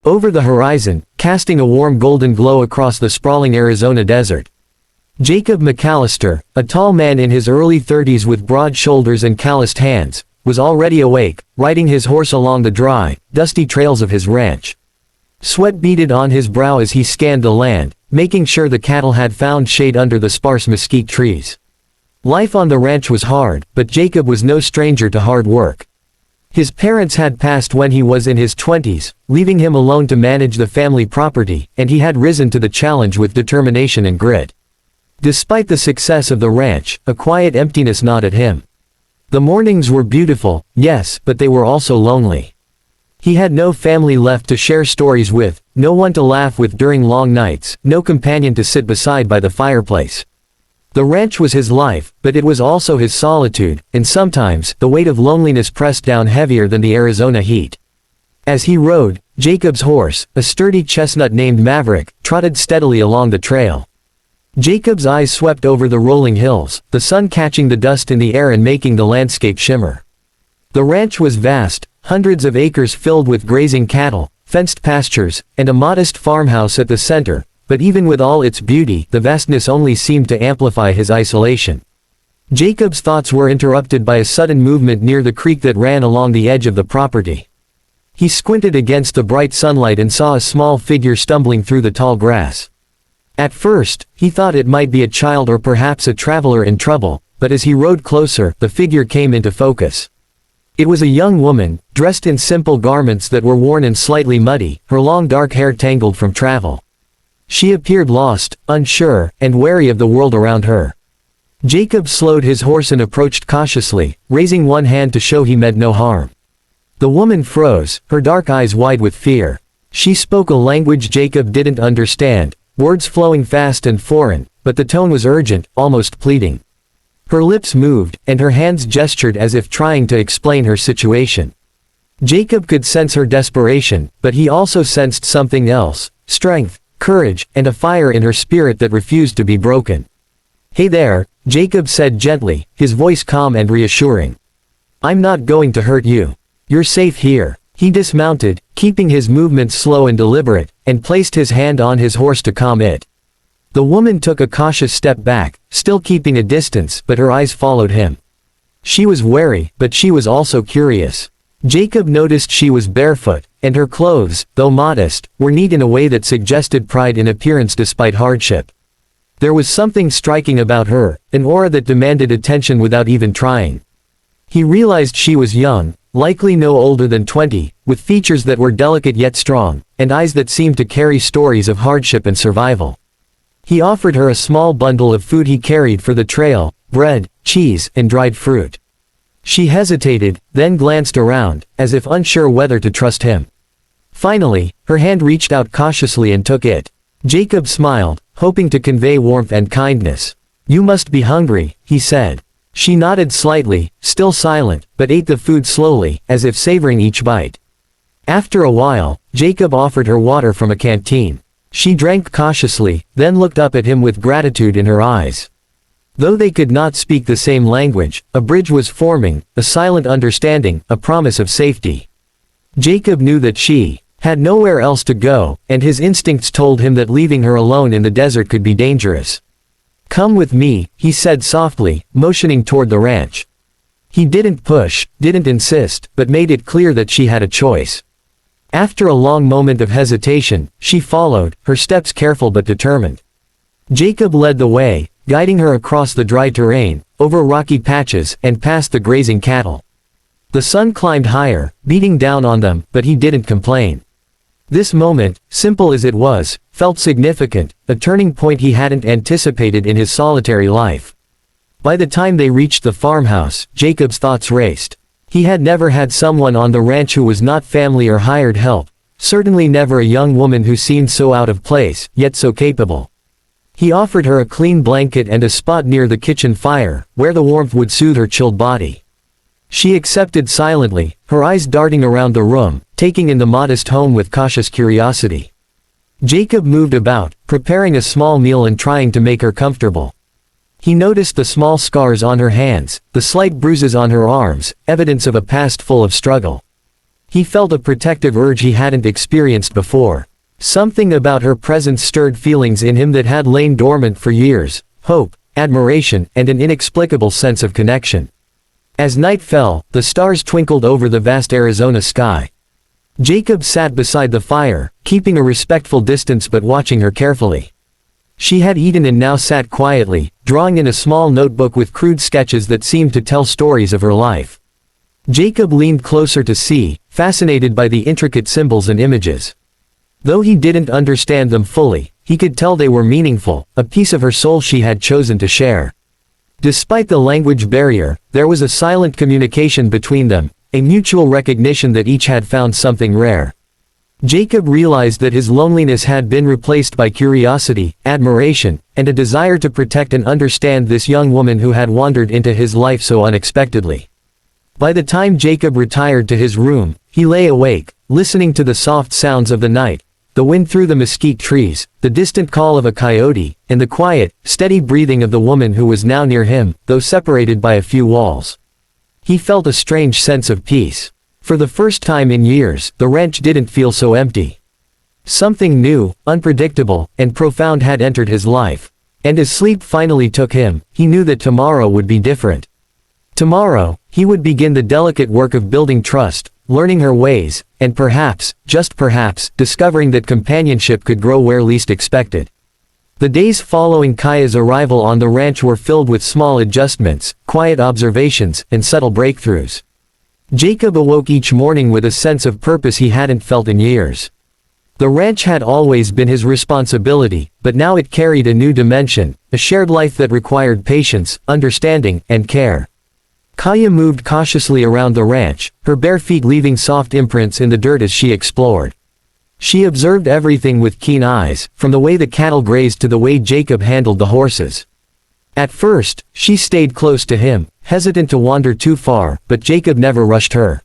over the horizon, casting a warm golden glow across the sprawling Arizona desert. Jacob McAllister, a tall man in his early 30s with broad shoulders and calloused hands, was already awake, riding his horse along the dry, dusty trails of his ranch. Sweat beaded on his brow as he scanned the land, making sure the cattle had found shade under the sparse mesquite trees. Life on the ranch was hard, but Jacob was no stranger to hard work. His parents had passed when he was in his 20s, leaving him alone to manage the family property, and he had risen to the challenge with determination and grit. Despite the success of the ranch, a quiet emptiness gnawed at him. The mornings were beautiful, yes, but they were also lonely. He had no family left to share stories with, no one to laugh with during long nights, no companion to sit beside by the fireplace. The ranch was his life, but it was also his solitude, and sometimes, the weight of loneliness pressed down heavier than the Arizona heat. As he rode, Jacob's horse, a sturdy chestnut named Maverick, trotted steadily along the trail. Jacob's eyes swept over the rolling hills, the sun catching the dust in the air and making the landscape shimmer. The ranch was vast, hundreds of acres filled with grazing cattle, fenced pastures, and a modest farmhouse at the center. But even with all its beauty, the vastness only seemed to amplify his isolation. Jacob's thoughts were interrupted by a sudden movement near the creek that ran along the edge of the property. He squinted against the bright sunlight and saw a small figure stumbling through the tall grass. At first, he thought it might be a child or perhaps a traveler in trouble, but as he rode closer, the figure came into focus. It was a young woman, dressed in simple garments that were worn and slightly muddy, her long dark hair tangled from travel. She appeared lost, unsure, and wary of the world around her. Jacob slowed his horse and approached cautiously, raising one hand to show he meant no harm. The woman froze, her dark eyes wide with fear. She spoke a language Jacob didn't understand, words flowing fast and foreign, but the tone was urgent, almost pleading. Her lips moved, and her hands gestured as if trying to explain her situation. Jacob could sense her desperation, but he also sensed something else: strength, courage, and a fire in her spirit that refused to be broken. "Hey there," Jacob said gently, his voice calm and reassuring. "I'm not going to hurt you. You're safe here." He dismounted, keeping his movements slow and deliberate, and placed his hand on his horse to calm it. The woman took a cautious step back, still keeping a distance, but her eyes followed him. She was wary, but she was also curious. Jacob noticed she was barefoot, and her clothes, though modest, were neat in a way that suggested pride in appearance despite hardship. There was something striking about her, an aura that demanded attention without even trying. He realized she was young, likely no older than 20, with features that were delicate yet strong, and eyes that seemed to carry stories of hardship and survival. He offered her a small bundle of food he carried for the trail: bread, cheese, and dried fruit. She hesitated, then glanced around, as if unsure whether to trust him. Finally, her hand reached out cautiously and took it. Jacob smiled, hoping to convey warmth and kindness. "You must be hungry," he said. She nodded slightly, still silent, but ate the food slowly, as if savoring each bite. After a while, Jacob offered her water from a canteen. She drank cautiously, then looked up at him with gratitude in her eyes. Though they could not speak the same language, a bridge was forming, a silent understanding, a promise of safety. Jacob knew that she had nowhere else to go, and his instincts told him that leaving her alone in the desert could be dangerous. "Come with me," he said softly, motioning toward the ranch. He didn't push, didn't insist, but made it clear that she had a choice. After a long moment of hesitation, she followed, her steps careful but determined. Jacob led the way, guiding her across the dry terrain, over rocky patches, and past the grazing cattle. The sun climbed higher, beating down on them, but he didn't complain. This moment, simple as it was, felt significant, a turning point he hadn't anticipated in his solitary life. By the time they reached the farmhouse, Jacob's thoughts raced. He had never had someone on the ranch who was not family or hired help, certainly never a young woman who seemed so out of place, yet so capable. He offered her a clean blanket and a spot near the kitchen fire, where the warmth would soothe her chilled body. She accepted silently, her eyes darting around the room, taking in the modest home with cautious curiosity. Jacob moved about, preparing a small meal and trying to make her comfortable. He noticed the small scars on her hands, the slight bruises on her arms, evidence of a past full of struggle. He felt a protective urge he hadn't experienced before. Something about her presence stirred feelings in him that had lain dormant for years: hope, admiration, and an inexplicable sense of connection. As night fell, the stars twinkled over the vast Arizona sky. Jacob sat beside the fire, keeping a respectful distance but watching her carefully. She had eaten and now sat quietly, drawing in a small notebook with crude sketches that seemed to tell stories of her life. Jacob leaned closer to see, fascinated by the intricate symbols and images. Though he didn't understand them fully, he could tell they were meaningful, a piece of her soul she had chosen to share. Despite the language barrier, there was a silent communication between them, a mutual recognition that each had found something rare. Jacob realized that his loneliness had been replaced by curiosity, admiration, and a desire to protect and understand this young woman who had wandered into his life so unexpectedly. By the time Jacob retired to his room, he lay awake, listening to the soft sounds of the night, the wind through the mesquite trees, the distant call of a coyote, and the quiet, steady breathing of the woman who was now near him, though separated by a few walls. He felt a strange sense of peace. For the first time in years, the ranch didn't feel so empty. Something new, unpredictable, and profound had entered his life. And as sleep finally took him, he knew that tomorrow would be different. Tomorrow, he would begin the delicate work of building trust, learning her ways, and perhaps, just perhaps, discovering that companionship could grow where least expected. The days following Kaya's arrival on the ranch were filled with small adjustments, quiet observations, and subtle breakthroughs. Jacob awoke each morning with a sense of purpose he hadn't felt in years. The ranch had always been his responsibility, but now it carried a new dimension, a shared life that required patience, understanding, and care. Kaya moved cautiously around the ranch, her bare feet leaving soft imprints in the dirt as she explored. She observed everything with keen eyes, from the way the cattle grazed to the way Jacob handled the horses. At first, she stayed close to him, hesitant to wander too far, but Jacob never rushed her.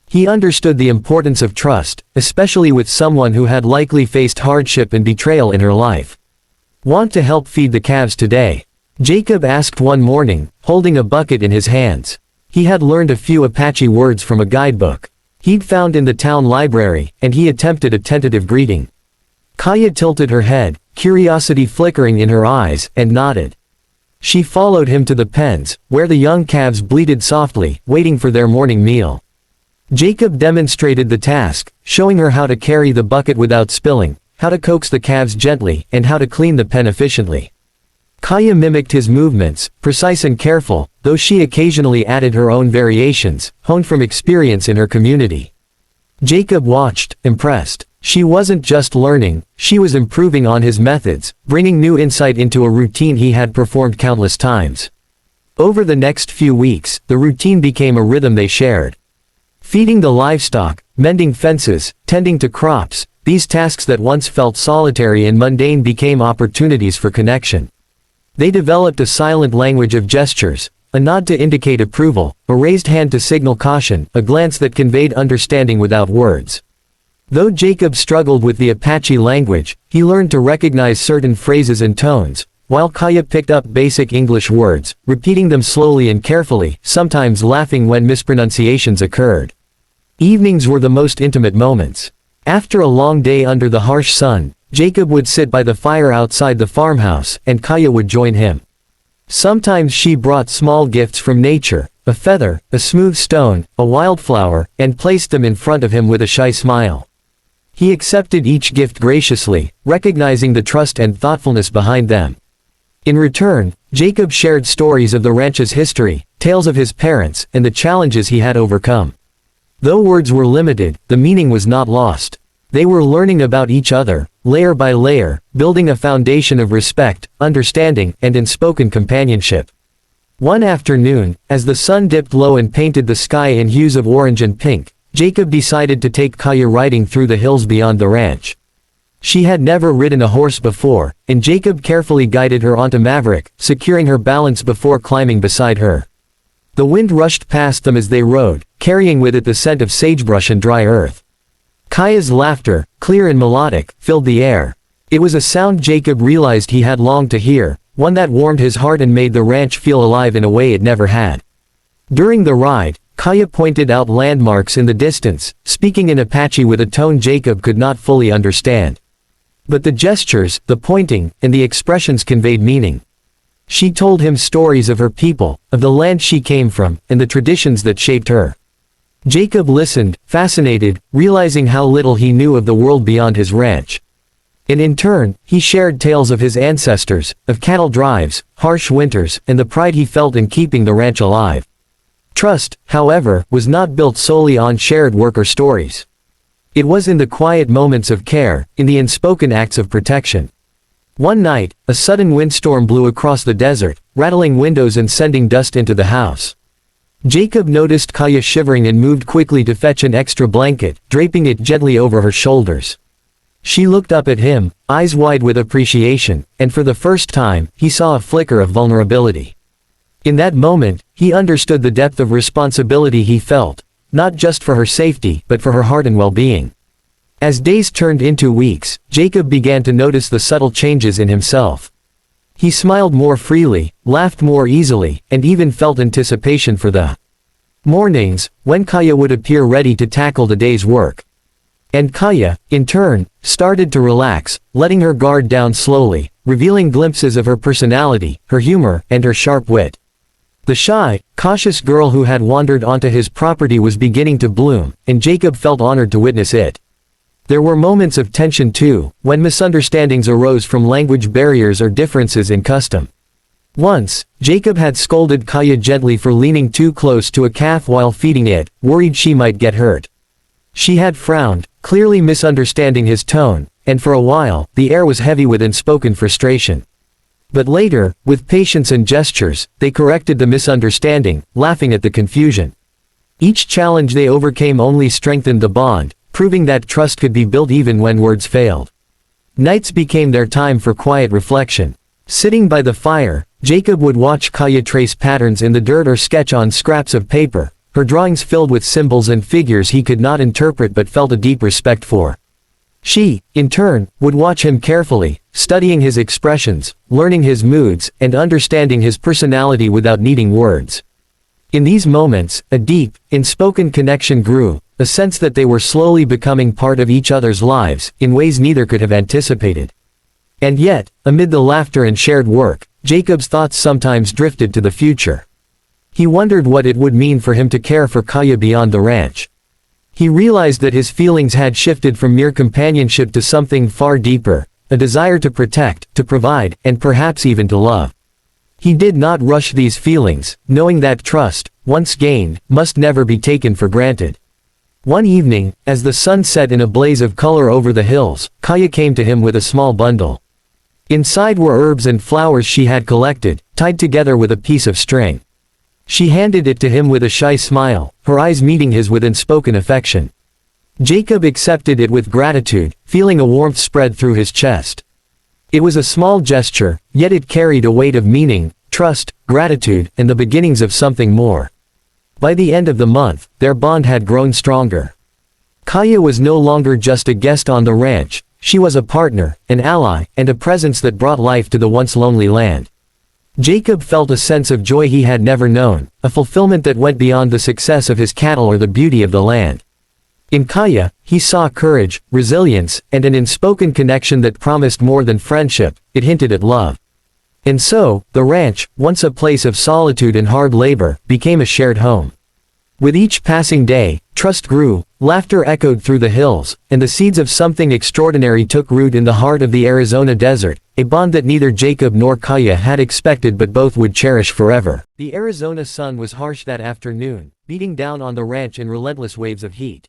He understood the importance of trust, especially with someone who had likely faced hardship and betrayal in her life. "Want to help feed the calves today?" Jacob asked one morning, holding a bucket in his hands. He had learned a few Apache words from a guidebook he'd found in the town library, and he attempted a tentative greeting. Kaya tilted her head, curiosity flickering in her eyes, and nodded. She followed him to the pens, where the young calves bleated softly, waiting for their morning meal. Jacob demonstrated the task, showing her how to carry the bucket without spilling, how to coax the calves gently, and how to clean the pen efficiently. Kaya mimicked his movements, precise and careful, though she occasionally added her own variations, honed from experience in her community. Jacob watched, impressed. She wasn't just learning, she was improving on his methods, bringing new insight into a routine he had performed countless times. Over the next few weeks, the routine became a rhythm they shared. Feeding the livestock, mending fences, tending to crops, these tasks that once felt solitary and mundane became opportunities for connection. They developed a silent language of gestures, a nod to indicate approval, a raised hand to signal caution, a glance that conveyed understanding without words. Though Jacob struggled with the Apache language, he learned to recognize certain phrases and tones, while Kaya picked up basic English words, repeating them slowly and carefully, sometimes laughing when mispronunciations occurred. Evenings were the most intimate moments. After a long day under the harsh sun, Jacob would sit by the fire outside the farmhouse, and Kaya would join him. Sometimes she brought small gifts from nature, a feather, a smooth stone, a wildflower, and placed them in front of him with a shy smile. He accepted each gift graciously, recognizing the trust and thoughtfulness behind them. In return, Jacob shared stories of the ranch's history, tales of his parents, and the challenges he had overcome. Though words were limited, the meaning was not lost. They were learning about each other, layer by layer, building a foundation of respect, understanding, and unspoken companionship. One afternoon, as the sun dipped low and painted the sky in hues of orange and pink, Jacob decided to take Kaya riding through the hills beyond the ranch. She had never ridden a horse before, and Jacob carefully guided her onto Maverick, securing her balance before climbing beside her. The wind rushed past them as they rode, carrying with it the scent of sagebrush and dry earth. Kaya's laughter, clear and melodic, filled the air. It was a sound Jacob realized he had longed to hear, one that warmed his heart and made the ranch feel alive in a way it never had. During the ride, Kaya pointed out landmarks in the distance, speaking in Apache with a tone Jacob could not fully understand. But the gestures, the pointing, and the expressions conveyed meaning. She told him stories of her people, of the land she came from, and the traditions that shaped her. Jacob listened, fascinated, realizing how little he knew of the world beyond his ranch. And in turn, he shared tales of his ancestors, of cattle drives, harsh winters, and the pride he felt in keeping the ranch alive. Trust, however, was not built solely on shared work or stories. It was in the quiet moments of care, in the unspoken acts of protection. One night, a sudden windstorm blew across the desert, rattling windows and sending dust into the house. Jacob noticed Kaya shivering and moved quickly to fetch an extra blanket, draping it gently over her shoulders. She looked up at him, eyes wide with appreciation, and for the first time, he saw a flicker of vulnerability. In that moment, he understood the depth of responsibility he felt, not just for her safety, but for her heart and well-being. As days turned into weeks, Jacob began to notice the subtle changes in himself. He smiled more freely, laughed more easily, and even felt anticipation for the mornings, when Kaya would appear ready to tackle the day's work. And Kaya, in turn, started to relax, letting her guard down slowly, revealing glimpses of her personality, her humor, and her sharp wit. The shy, cautious girl who had wandered onto his property was beginning to bloom, and Jacob felt honored to witness it. There were moments of tension too, when misunderstandings arose from language barriers or differences in custom. Once, Jacob had scolded Kaya gently for leaning too close to a calf while feeding it, worried she might get hurt. She had frowned, clearly misunderstanding his tone, and for a while, the air was heavy with unspoken frustration. But later, with patience and gestures, they corrected the misunderstanding, laughing at the confusion. Each challenge they overcame only strengthened the bond, proving that trust could be built even when words failed. Nights became their time for quiet reflection. Sitting by the fire, Jacob would watch Kaya trace patterns in the dirt or sketch on scraps of paper, her drawings filled with symbols and figures he could not interpret but felt a deep respect for. She, in turn, would watch him carefully, studying his expressions, learning his moods, and understanding his personality without needing words. In these moments, a deep, unspoken connection grew, a sense that they were slowly becoming part of each other's lives, in ways neither could have anticipated. And yet, amid the laughter and shared work, Jacob's thoughts sometimes drifted to the future. He wondered what it would mean for him to care for Kaya beyond the ranch. He realized that his feelings had shifted from mere companionship to something far deeper, a desire to protect, to provide, and perhaps even to love. He did not rush these feelings, knowing that trust, once gained, must never be taken for granted. One evening, as the sun set in a blaze of color over the hills, Kaya came to him with a small bundle. Inside were herbs and flowers she had collected, tied together with a piece of string. She handed it to him with a shy smile, her eyes meeting his with unspoken affection. Jacob accepted it with gratitude, feeling a warmth spread through his chest. It was a small gesture, yet it carried a weight of meaning, trust, gratitude, and the beginnings of something more. By the end of the month, their bond had grown stronger. Kaya was no longer just a guest on the ranch, she was a partner, an ally, and a presence that brought life to the once lonely land. Jacob felt a sense of joy he had never known, a fulfillment that went beyond the success of his cattle or the beauty of the land. In Kaya, he saw courage, resilience, and an unspoken connection that promised more than friendship, it hinted at love. And so, the ranch, once a place of solitude and hard labor, became a shared home. With each passing day, trust grew, laughter echoed through the hills, and the seeds of something extraordinary took root in the heart of the Arizona desert, a bond that neither Jacob nor Kaya had expected but both would cherish forever. The Arizona sun was harsh that afternoon, beating down on the ranch in relentless waves of heat.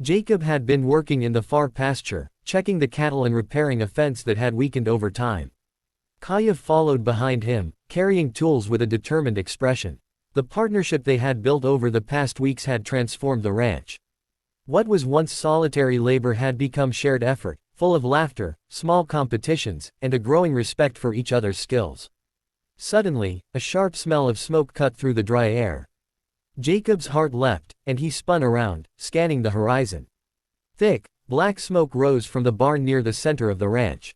Jacob had been working in the far pasture, checking the cattle and repairing a fence that had weakened over time. Kaya followed behind him, carrying tools with a determined expression. The partnership they had built over the past weeks had transformed the ranch. What was once solitary labor had become shared effort, full of laughter, small competitions, and a growing respect for each other's skills. Suddenly, a sharp smell of smoke cut through the dry air. Jacob's heart leapt, and he spun around, scanning the horizon. Thick, black smoke rose from the barn near the center of the ranch.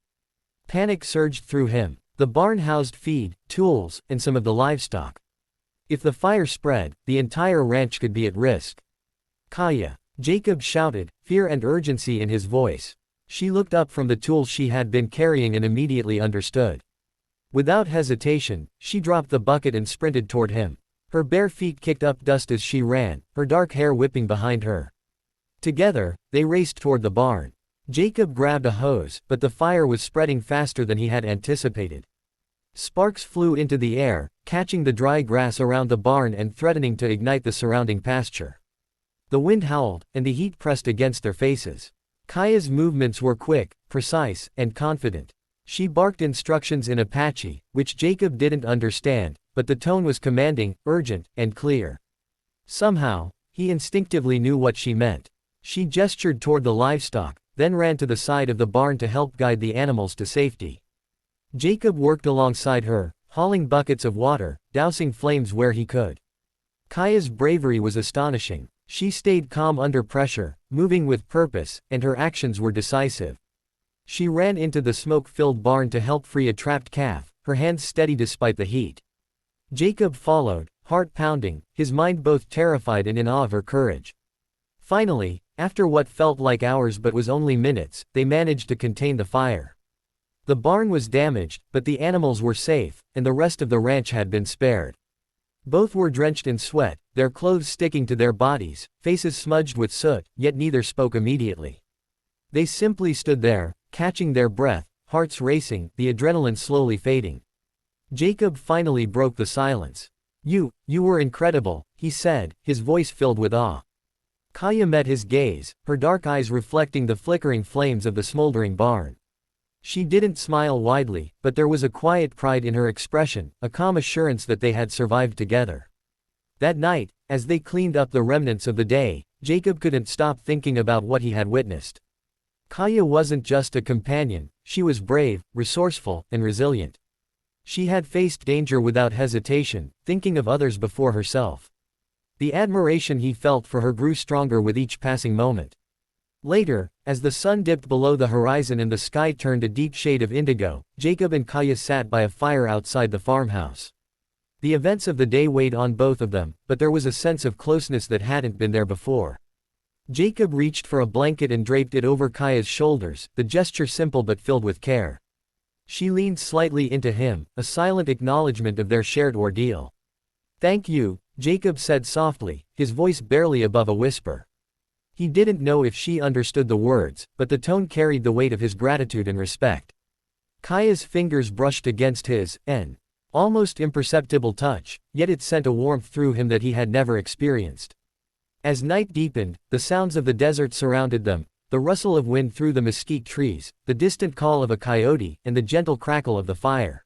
Panic surged through him. The barn housed feed, tools, and some of the livestock. If the fire spread, the entire ranch could be at risk. Kaya, Jacob shouted, fear and urgency in his voice. She looked up from the tools she had been carrying and immediately understood. Without hesitation, she dropped the bucket and sprinted toward him. Her bare feet kicked up dust as she ran, her dark hair whipping behind her. Together, they raced toward the barn. Jacob grabbed a hose, but the fire was spreading faster than he had anticipated. Sparks flew into the air, catching the dry grass around the barn and threatening to ignite the surrounding pasture. The wind howled, and the heat pressed against their faces. Kaya's movements were quick, precise, and confident. She barked instructions in Apache, which Jacob didn't understand, but the tone was commanding, urgent, and clear. Somehow, he instinctively knew what she meant. She gestured toward the livestock, then ran to the side of the barn to help guide the animals to safety. Jacob worked alongside her, hauling buckets of water, dousing flames where he could. Kaya's bravery was astonishing. She stayed calm under pressure, moving with purpose, and her actions were decisive. She ran into the smoke-filled barn to help free a trapped calf, her hands steady despite the heat. Jacob followed, heart pounding, his mind both terrified and in awe of her courage. Finally, after what felt like hours but was only minutes, they managed to contain the fire. The barn was damaged, but the animals were safe, and the rest of the ranch had been spared. Both were drenched in sweat, their clothes sticking to their bodies, faces smudged with soot, yet neither spoke immediately. They simply stood there, catching their breath, hearts racing, the adrenaline slowly fading. Jacob finally broke the silence. You were incredible," he said, his voice filled with awe. Kaya met his gaze, her dark eyes reflecting the flickering flames of the smoldering barn. She didn't smile widely, but there was a quiet pride in her expression, a calm assurance that they had survived together. That night, as they cleaned up the remnants of the day, Jacob couldn't stop thinking about what he had witnessed. Kaya wasn't just a companion, she was brave, resourceful, and resilient. She had faced danger without hesitation, thinking of others before herself. The admiration he felt for her grew stronger with each passing moment. Later, as the sun dipped below the horizon and the sky turned a deep shade of indigo, Jacob and Kaya sat by a fire outside the farmhouse. The events of the day weighed on both of them, but there was a sense of closeness that hadn't been there before. Jacob reached for a blanket and draped it over Kaya's shoulders, the gesture simple but filled with care. She leaned slightly into him, a silent acknowledgement of their shared ordeal. "Thank you," Jacob said softly, his voice barely above a whisper. He didn't know if she understood the words, but the tone carried the weight of his gratitude and respect. Kaya's fingers brushed against his, an almost imperceptible touch, yet it sent a warmth through him that he had never experienced. As night deepened, the sounds of the desert surrounded them, the rustle of wind through the mesquite trees, the distant call of a coyote, and the gentle crackle of the fire.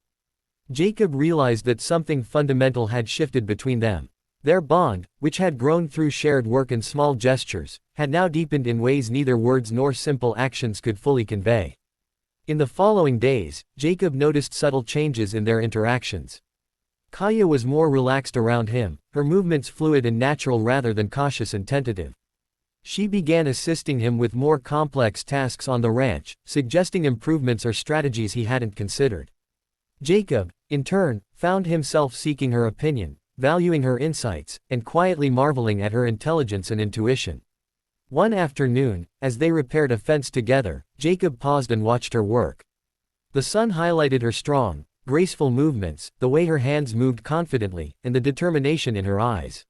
Jacob realized that something fundamental had shifted between them. Their bond, which had grown through shared work and small gestures, had now deepened in ways neither words nor simple actions could fully convey. In the following days, Jacob noticed subtle changes in their interactions. Kaya was more relaxed around him, her movements fluid and natural rather than cautious and tentative. She began assisting him with more complex tasks on the ranch, suggesting improvements or strategies he hadn't considered. Jacob, in turn, found himself seeking her opinion, valuing her insights, and quietly marveling at her intelligence and intuition. One afternoon, as they repaired a fence together, Jacob paused and watched her work. The sun highlighted her strong, graceful movements, the way her hands moved confidently, and the determination in her eyes.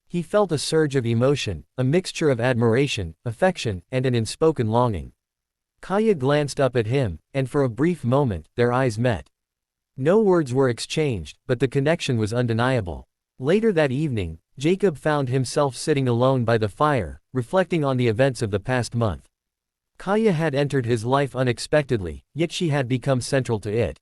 He felt a surge of emotion, a mixture of admiration, affection, and an unspoken longing. Kaya glanced up at him, and for a brief moment, their eyes met. No words were exchanged, but the connection was undeniable. Later that evening, Jacob found himself sitting alone by the fire, reflecting on the events of the past month. Kaya had entered his life unexpectedly, yet she had become central to it.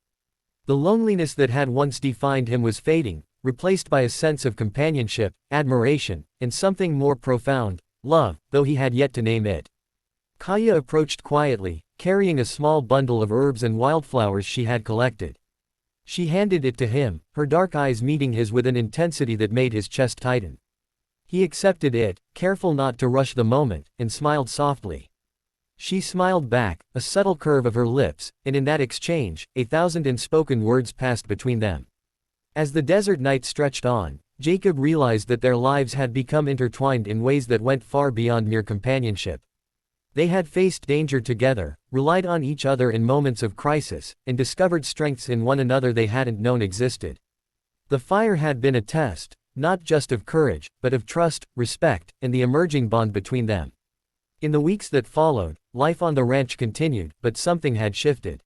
The loneliness that had once defined him was fading, replaced by a sense of companionship, admiration, and something more profound, love, though he had yet to name it. Kaya approached quietly, carrying a small bundle of herbs and wildflowers she had collected. She handed it to him, her dark eyes meeting his with an intensity that made his chest tighten. He accepted it, careful not to rush the moment, and smiled softly. She smiled back, a subtle curve of her lips, and in that exchange, 1,000 unspoken words passed between them. As the desert night stretched on, Jacob realized that their lives had become intertwined in ways that went far beyond mere companionship. They had faced danger together, relied on each other in moments of crisis, and discovered strengths in one another they hadn't known existed. The fire had been a test, not just of courage, but of trust, respect, and the emerging bond between them. In the weeks that followed, life on the ranch continued, but something had shifted.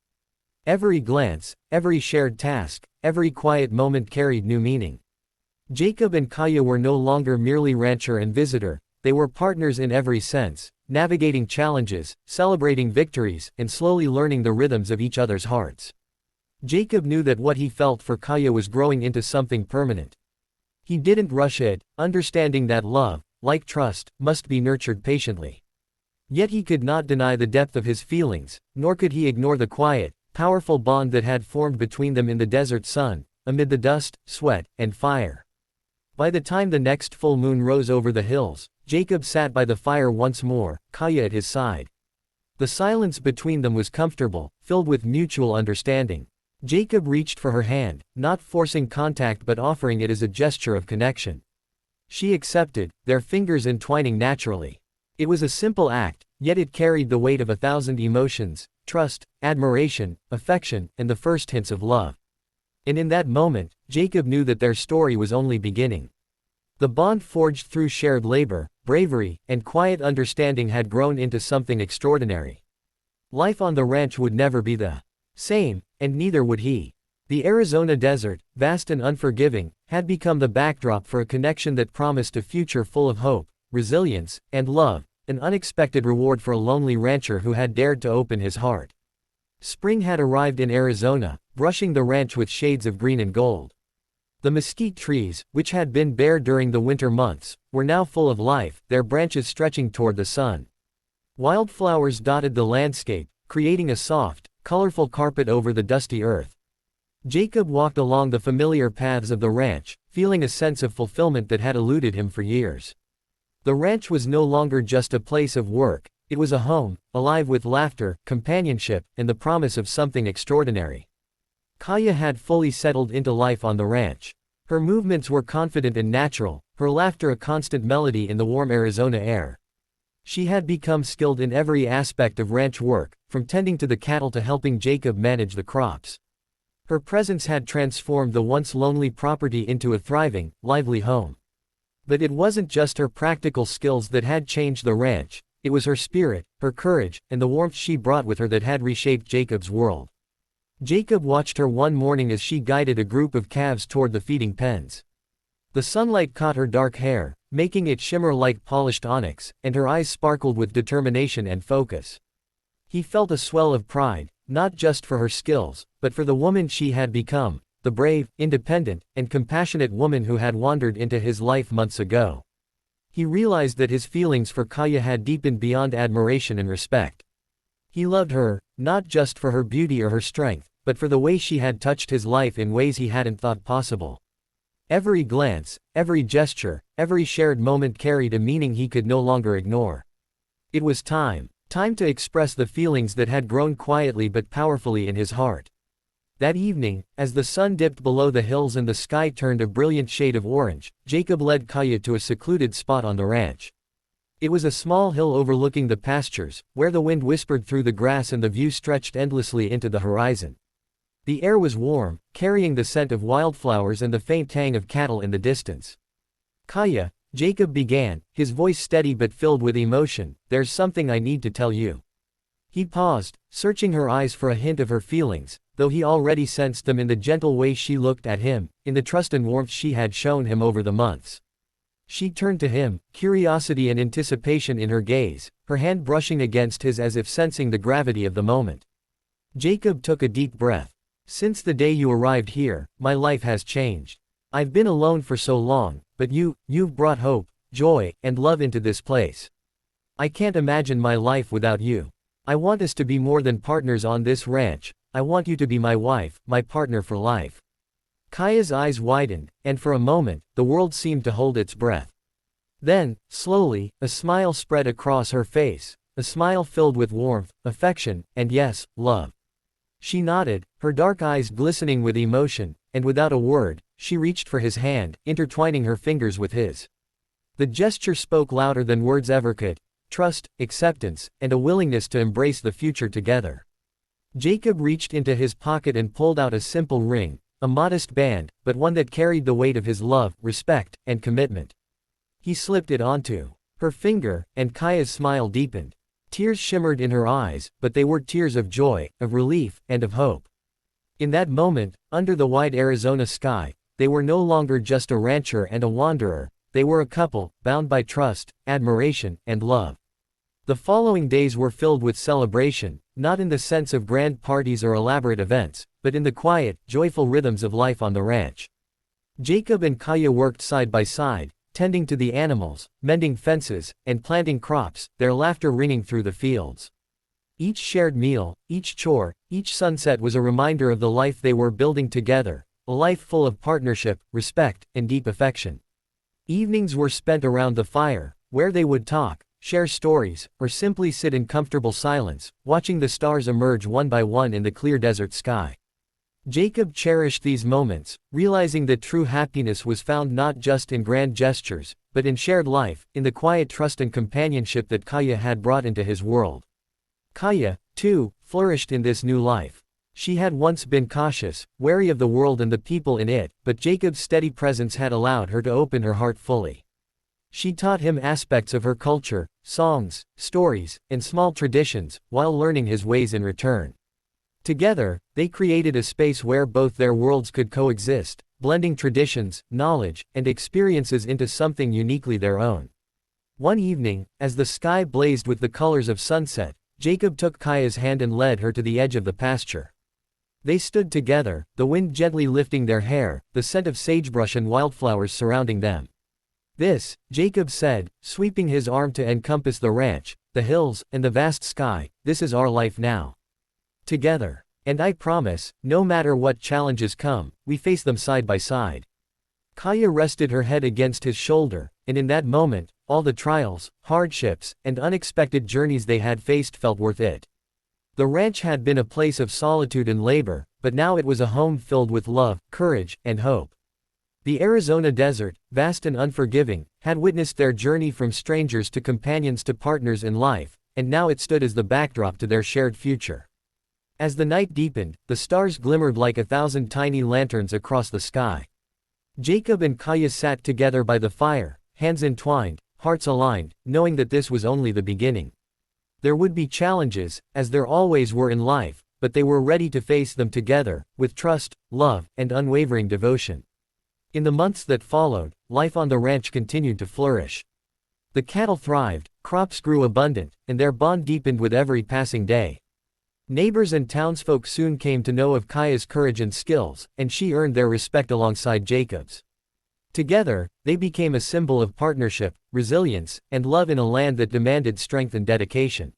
Every glance, every shared task, every quiet moment carried new meaning. Jacob and Kaya were no longer merely rancher and visitor, they were partners in every sense, navigating challenges, celebrating victories, and slowly learning the rhythms of each other's hearts. Jacob knew that what he felt for Kaya was growing into something permanent. He didn't rush it, understanding that love, like trust, must be nurtured patiently. Yet he could not deny the depth of his feelings, nor could he ignore the quiet, powerful bond that had formed between them in the desert sun, amid the dust, sweat, and fire. By the time the next full moon rose over the hills, Jacob sat by the fire once more, Kaya at his side. The silence between them was comfortable, filled with mutual understanding. Jacob reached for her hand, not forcing contact but offering it as a gesture of connection. She accepted, their fingers entwining naturally. It was a simple act, yet it carried the weight of 1,000 emotions: trust, admiration, affection, and the first hints of love. And in that moment, Jacob knew that their story was only beginning. The bond forged through shared labor, bravery, and quiet understanding had grown into something extraordinary. Life on the ranch would never be the same, and neither would he. The Arizona desert, vast and unforgiving, had become the backdrop for a connection that promised a future full of hope, resilience, and love, an unexpected reward for a lonely rancher who had dared to open his heart. Spring had arrived in Arizona, brushing the ranch with shades of green and gold. The mesquite trees, which had been bare during the winter months, were now full of life, their branches stretching toward the sun. Wildflowers dotted the landscape, creating a soft, colorful carpet over the dusty earth. Jacob walked along the familiar paths of the ranch, feeling a sense of fulfillment that had eluded him for years. The ranch was no longer just a place of work, it was a home, alive with laughter, companionship, and the promise of something extraordinary. Kaya had fully settled into life on the ranch. Her movements were confident and natural, her laughter a constant melody in the warm Arizona air. She had become skilled in every aspect of ranch work, from tending to the cattle to helping Jacob manage the crops. Her presence had transformed the once lonely property into a thriving, lively home. But it wasn't just her practical skills that had changed the ranch, it was her spirit, her courage, and the warmth she brought with her that had reshaped Jacob's world. Jacob watched her one morning as she guided a group of calves toward the feeding pens. The sunlight caught her dark hair, making it shimmer like polished onyx, and her eyes sparkled with determination and focus. He felt a swell of pride, not just for her skills, but for the woman she had become, the brave, independent, and compassionate woman who had wandered into his life months ago. He realized that his feelings for Kaya had deepened beyond admiration and respect. He loved her, not just for her beauty or her strength, but for the way she had touched his life in ways he hadn't thought possible. Every glance, every gesture, every shared moment carried a meaning he could no longer ignore. It was time to express the feelings that had grown quietly but powerfully in his heart. That evening, as the sun dipped below the hills and the sky turned a brilliant shade of orange, Jacob led Kaya to a secluded spot on the ranch. It was a small hill overlooking the pastures, where the wind whispered through the grass and the view stretched endlessly into the horizon. The air was warm, carrying the scent of wildflowers and the faint tang of cattle in the distance. "Kaya," Jacob began, his voice steady but filled with emotion, "there's something I need to tell you." He paused, searching her eyes for a hint of her feelings, though he already sensed them in the gentle way she looked at him, in the trust and warmth she had shown him over the months. She turned to him, curiosity and anticipation in her gaze, her hand brushing against his as if sensing the gravity of the moment. Jacob took a deep breath. "Since the day you arrived here, my life has changed. I've been alone for so long, but you've brought hope, joy, and love into this place. I can't imagine my life without you. I want us to be more than partners on this ranch, I want you to be my wife, my partner for life." Kaya's eyes widened, and for a moment, the world seemed to hold its breath. Then, slowly, a smile spread across her face, a smile filled with warmth, affection, and yes, love. She nodded, her dark eyes glistening with emotion, and without a word, she reached for his hand, intertwining her fingers with his. The gesture spoke louder than words ever could: trust, acceptance, and a willingness to embrace the future together. Jacob reached into his pocket and pulled out a simple ring, a modest band, but one that carried the weight of his love, respect, and commitment. He slipped it onto her finger, and Kaya's smile deepened. Tears shimmered in her eyes, but they were tears of joy, of relief, and of hope. In that moment, under the wide Arizona sky, they were no longer just a rancher and a wanderer, they were a couple, bound by trust, admiration, and love. The following days were filled with celebration, not in the sense of grand parties or elaborate events, but in the quiet, joyful rhythms of life on the ranch. Jacob and Kaya worked side by side, tending to the animals, mending fences, and planting crops, their laughter ringing through the fields. Each shared meal, each chore, each sunset was a reminder of the life they were building together, a life full of partnership, respect, and deep affection. Evenings were spent around the fire, where they would talk, share stories, or simply sit in comfortable silence, watching the stars emerge one by one in the clear desert sky. Jacob cherished these moments, realizing that true happiness was found not just in grand gestures, but in shared life, in the quiet trust and companionship that Kaya had brought into his world. Kaya, too, flourished in this new life. She had once been cautious, wary of the world and the people in it, but Jacob's steady presence had allowed her to open her heart fully. She taught him aspects of her culture, songs, stories, and small traditions, while learning his ways in return. Together, they created a space where both their worlds could coexist, blending traditions, knowledge, and experiences into something uniquely their own. One evening, as the sky blazed with the colors of sunset, Jacob took Kaya's hand and led her to the edge of the pasture. They stood together, the wind gently lifting their hair, the scent of sagebrush and wildflowers surrounding them. "This," Jacob said, sweeping his arm to encompass the ranch, the hills, and the vast sky, "this is our life now. Together. And I promise, no matter what challenges come, we face them side by side." Kaya rested her head against his shoulder, and in that moment, all the trials, hardships, and unexpected journeys they had faced felt worth it. The ranch had been a place of solitude and labor, but now it was a home filled with love, courage, and hope. The Arizona desert, vast and unforgiving, had witnessed their journey from strangers to companions to partners in life, and now it stood as the backdrop to their shared future. As the night deepened, the stars glimmered like 1,000 tiny lanterns across the sky. Jacob and Kaya sat together by the fire, hands entwined, hearts aligned, knowing that this was only the beginning. There would be challenges, as there always were in life, but they were ready to face them together, with trust, love, and unwavering devotion. In the months that followed, life on the ranch continued to flourish. The cattle thrived, crops grew abundant, and their bond deepened with every passing day. Neighbors and townsfolk soon came to know of Kaya's courage and skills, and she earned their respect alongside Jacob's. Together, they became a symbol of partnership, resilience, and love in a land that demanded strength and dedication.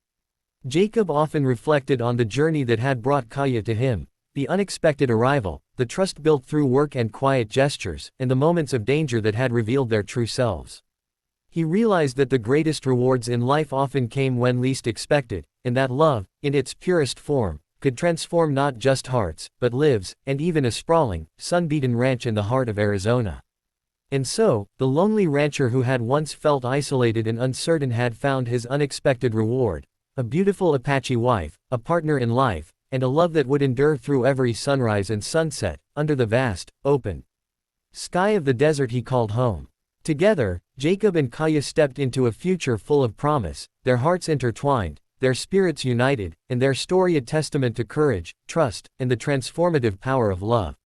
Jacob often reflected on the journey that had brought Kaya to him, the unexpected arrival, the trust built through work and quiet gestures, and the moments of danger that had revealed their true selves. He realized that the greatest rewards in life often came when least expected, and that love, in its purest form, could transform not just hearts, but lives, and even a sprawling, sun-beaten ranch in the heart of Arizona. And so, the lonely rancher who had once felt isolated and uncertain had found his unexpected reward: a beautiful Apache wife, a partner in life, and a love that would endure through every sunrise and sunset, under the vast, open sky of the desert he called home. Together, Jacob and Kaya stepped into a future full of promise, their hearts intertwined, their spirits united, and their story a testament to courage, trust, and the transformative power of love.